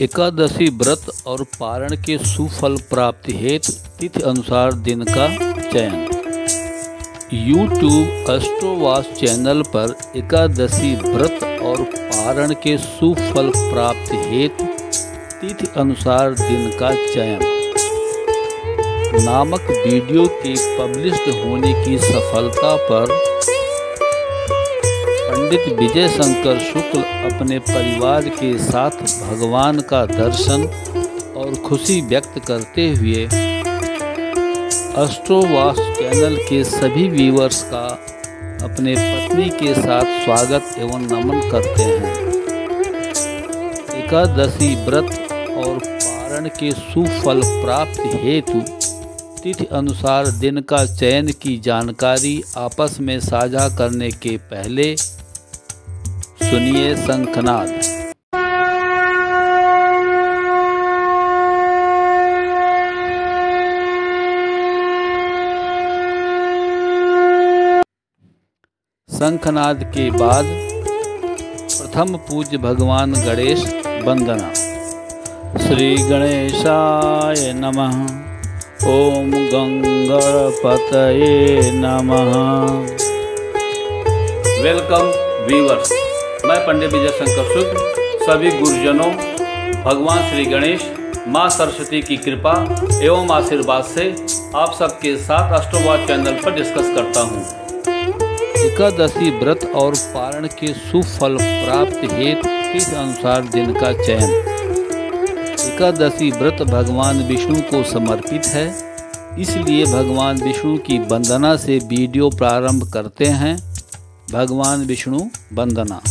एकादशी व्रत और पारण के सुफल प्राप्ति हेतु तिथि अनुसार दिन का चयन। YouTube एस्ट्रोवास चैनल पर एकादशी व्रत और पारण के सुफल प्राप्ति हेतु तिथि अनुसार दिन का चयन नामक वीडियो के पब्लिश्ड होने की सफलता पर पंडित विजय शंकर शुक्ल अपने परिवार के साथ भगवान का दर्शन और खुशी व्यक्त करते हुए एस्ट्रोवास चैनल के सभी व्यूअर्स का अपने पत्नी के साथ स्वागत एवं नमन करते हैं। एकादशी व्रत और पारण के सुफल प्राप्ति हेतु तिथि अनुसार दिन का चयन की जानकारी आपस में साझा करने के पहले सुनिए शंखनाद। शंखनाद के बाद प्रथम पूज्य भगवान गणेश वंदना। श्री गणेशाय नमः। ओम गंगणपतये नमः। वेलकम व्यूअर्स, मैं पंडित विजय शंकर शुक्ल सभी गुरुजनों भगवान श्री गणेश, माँ सरस्वती की कृपा एवं आशीर्वाद से आप सबके साथ एस्ट्रोवास चैनल पर डिस्कस करता हूँ। एकादशी व्रत और पारण के सुफल प्राप्ति हेतु तिथि अनुसार दिन का चयन। एकादशी व्रत भगवान विष्णु को समर्पित है, इसलिए भगवान विष्णु की वंदना से वीडियो प्रारंभ करते हैं। भगवान विष्णु वंदना।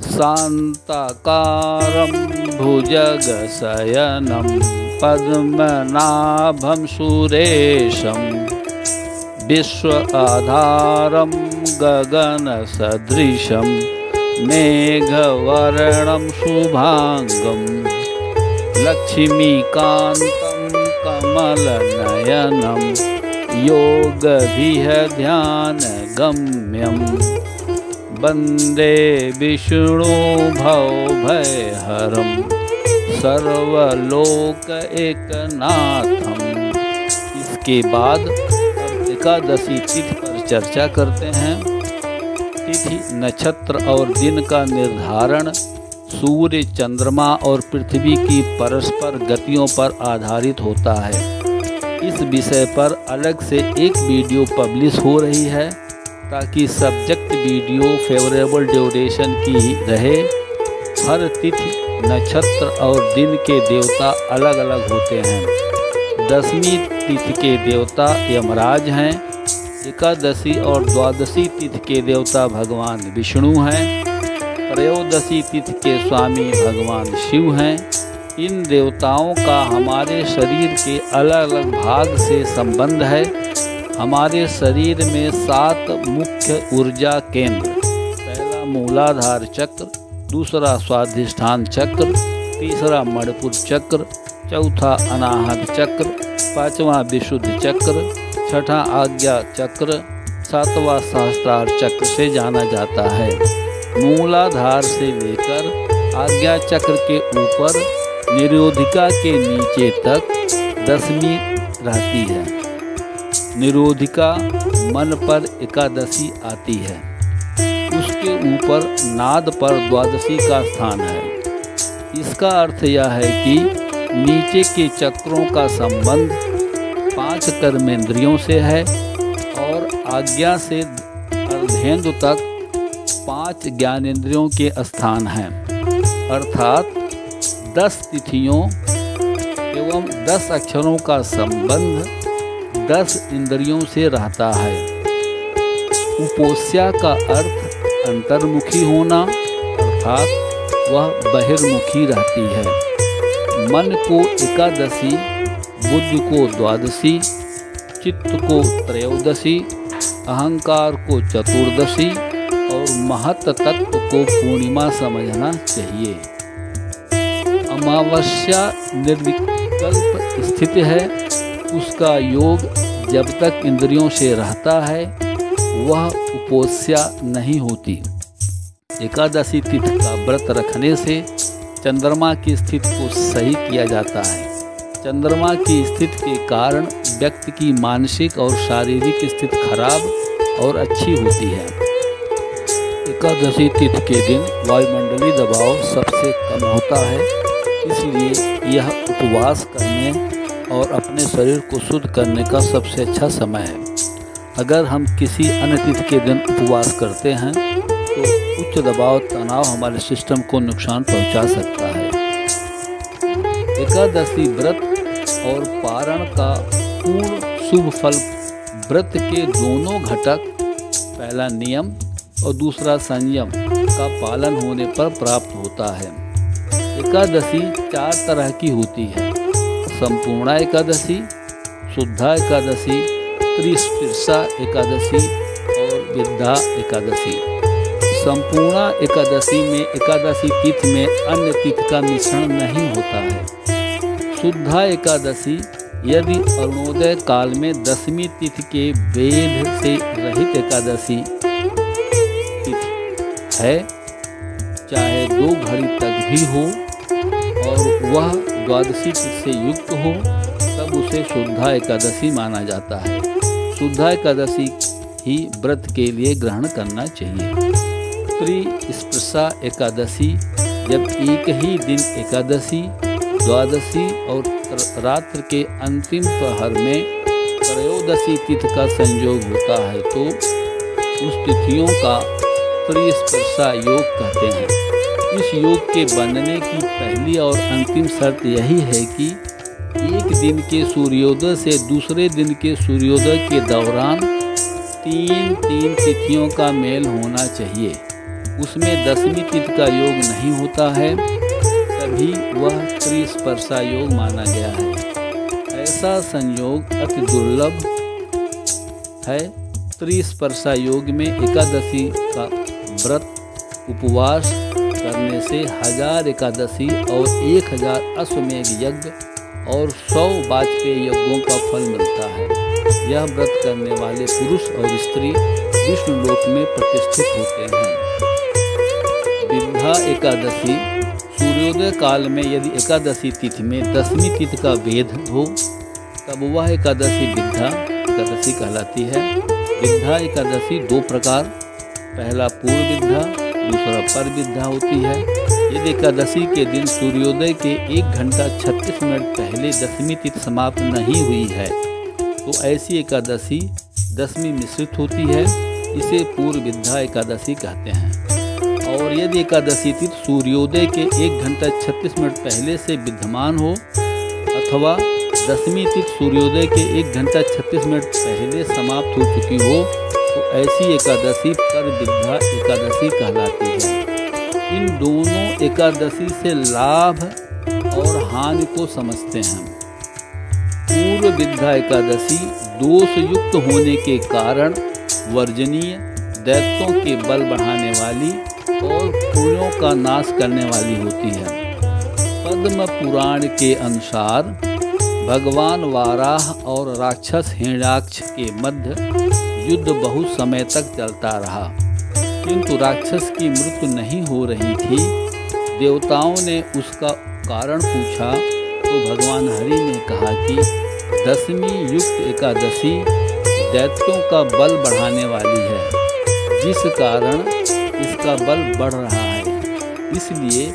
शांताकारं भुजगशयनं पद्मनाभं सुरेशं विश्वाधारं गगनसदृशं मेघवर्णं शुभांगं लक्ष्मीकान्तं कमलनयनं योगभिः ध्यानगम्यं वन्दे विष्णु भवभयहरं सर्वलोक एकनाथम। इसके बाद एकादशी तिथि पर चर्चा करते हैं। तिथि, नक्षत्र और दिन का निर्धारण सूर्य, चंद्रमा और पृथ्वी की परस्पर गतियों पर आधारित होता है। इस विषय पर अलग से एक वीडियो पब्लिश हो रही है ताकि सब्जेक्ट वीडियो फेवरेबल ड्यूरेशन की ही रहे। हर तिथि, नक्षत्र और दिन के देवता अलग अलग होते हैं। दशमी तिथि के देवता यमराज हैं। एकादशी और द्वादशी तिथि के देवता भगवान विष्णु हैं। त्रयोदशी तिथि के स्वामी भगवान शिव हैं। इन देवताओं का हमारे शरीर के अलग अलग भाग से संबंध है। हमारे शरीर में 7 मुख्य ऊर्जा केंद्र, पहला मूलाधार चक्र, दूसरा स्वाधिष्ठान चक्र, तीसरा मणिपुर चक्र, चौथा अनाहत चक्र, पांचवा विशुद्ध चक्र, छठा आज्ञा चक्र, सातवां सहस्त्रार चक्र से जाना जाता है। मूलाधार से लेकर आज्ञा चक्र के ऊपर निरोधिका के नीचे तक दशमी रहती है। निरोधिका मन पर एकादशी आती है। उसके ऊपर नाद पर द्वादशी का स्थान है। इसका अर्थ यह है कि नीचे के चक्रों का संबंध 5 कर्मेंद्रियों से है और आज्ञा से अर्धेंदु तक 5 ज्ञानेंद्रियों के स्थान हैं। अर्थात 10 तिथियों एवं 10 अक्षरों का संबंध 10 इंद्रियों से रहता है। उपोष्या का अर्थ अंतर्मुखी होना, अर्थात वह बहिर्मुखी रहती है। मन को एकादशी, बुद्धि को द्वादशी, चित्त को त्रयोदशी, अहंकार को चतुर्दशी और महत तत्व को पूर्णिमा समझना चाहिए। अमावस्या निर्विकल्प स्थिति है। उसका योग जब तक इंद्रियों से रहता है वह उपोष्या नहीं होती। एकादशी तिथि का व्रत रखने से चंद्रमा की स्थिति को सही किया जाता है। चंद्रमा की स्थिति के कारण व्यक्ति की मानसिक और शारीरिक स्थिति खराब और अच्छी होती है। एकादशी तिथि के दिन वायुमंडलीय दबाव सबसे कम होता है, इसलिए यह उपवास करने और अपने शरीर को शुद्ध करने का सबसे अच्छा समय है। अगर हम किसी अन्य तिथि के दिन उपवास करते हैं तो उच्च दबाव तनाव हमारे सिस्टम को नुकसान पहुंचा सकता है। एकादशी व्रत और पारण का पूर्ण शुभ फल व्रत के दोनों घटक, पहला नियम और दूसरा संयम का पालन होने पर प्राप्त होता है। एकादशी 4 तरह की होती है: संपूर्णा एकादशी, शुद्धा एकादशी, त्रिस्पर्शा एकादशी और विद्या एकादशी। संपूर्णा एकादशी में एकादशी तिथि में अन्य तिथि का मिश्रण नहीं होता है। शुद्धा एकादशी यदि अरुणोदय काल में दशमी तिथि के वेद से रहित एकादशी तिथि है, चाहे 2 घड़ी तक भी हो और वह द्वादशी तिथि से युक्त हो, तब उसे शुद्धा एकादशी माना जाता है। शुद्धा एकादशी ही व्रत के लिए ग्रहण करना चाहिए। त्रिस्पर्शा एकादशी जब एक ही दिन एकादशी, द्वादशी और रात्र के अंतिम प्रहर में त्रयोदशी तिथि का संयोग होता है तो उस तिथियों का त्रिस्पर्शा योग कहते हैं। इस योग के बनने की पहली और अंतिम शर्त यही है कि एक दिन के सूर्योदय से दूसरे दिन के सूर्योदय के दौरान 3 तिथियों का मेल होना चाहिए। उसमें दशमी तिथि का योग नहीं होता है, तभी वह त्रिस्पर्शा योग माना गया है। ऐसा संयोग अति दुर्लभ है। त्रिस्पर्शा योग में एकादशी का व्रत उपवास करने से 1000 एकादशी और 1000 अश्वमेध यज्ञ और 100 वाजपेयी यज्ञों का फल मिलता है। यह व्रत करने वाले पुरुष और स्त्री विष्णु लोक में प्रतिष्ठित होते हैं। विद्या एकादशी सूर्योदय काल में यदि एकादशी तिथि में दशमी तिथि का भेद हो, तब वह एकादशी विद्या एकादशी कहलाती है। विद्या एकादशी 2 प्रकार, पहला पूर्व विद्या, दूसरा पर विद्या होती है। यदि एकादशी के दिन सूर्योदय के 1 घंटा 36 मिनट पहले दशमी तिथि समाप्त नहीं हुई है तो ऐसी एकादशी दशमी मिश्रित होती है। इसे पूर्व विद्या एकादशी कहते हैं। और यदि एकादशी तिथि सूर्योदय के 1 घंटा 36 मिनट पहले से विद्यमान हो अथवा दशमी तिथि सूर्योदय के 1 घंटा 36 मिनट पहले समाप्त हो चुकी हो तो ऐसी एकादशी पर विद्या एकादशी कहलाती है। इन दोनों एकादशी से लाभ और हानि को समझते हैं। पूर्व विद्या एकादशी दोष युक्त होने के कारण वर्जनीय, दैत्यों के बल बढ़ाने वाली और पुण्यों का नाश करने वाली होती है। पद्म पुराण के अनुसार भगवान वाराह और राक्षस हिरण्याक्ष के मध्य युद्ध बहुत समय तक चलता रहा, किंतु राक्षस की मृत्यु नहीं हो रही थी। देवताओं ने उसका कारण पूछा तो भगवान हरि ने कहा कि दशमी युक्त एकादशी दैत्यों का बल बढ़ाने वाली है, जिस कारण इसका बल बढ़ रहा है, इसलिए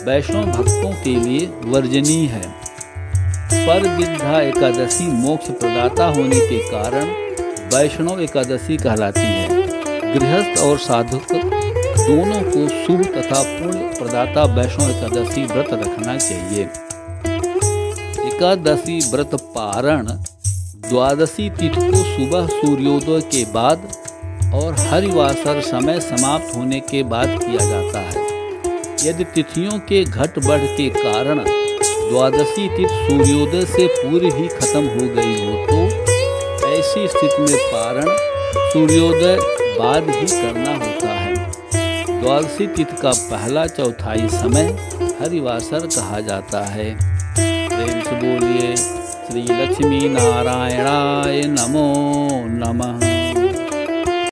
वैष्णव भक्तों के लिए वर्जनीय है। पर विद्या एकादशी मोक्ष प्रदाता होने के कारण वैष्णव एकादशी कहलाती है। गृहस्थ और साधक दोनों को शुभ तथा पुण्य प्रदाता वैष्णव एकादशी व्रत रखना चाहिए। एकादशी व्रत पारण द्वादशी तिथि को सुबह सूर्योदय के बाद और हरिवासर समय समाप्त होने के बाद किया जाता है। यदि तिथियों के घट बढ़ के कारण द्वादशी तिथि सूर्योदय से पूर्व ही खत्म हो गई हो तो ऐसी स्थिति में पारण सूर्योदय बाद ही करना होता है। द्वादशी तिथि का पहला चौथाई समय हरिवासर कहा जाता है। प्रेम से बोलिए श्री लक्ष्मी नारायणाय नमो नमः।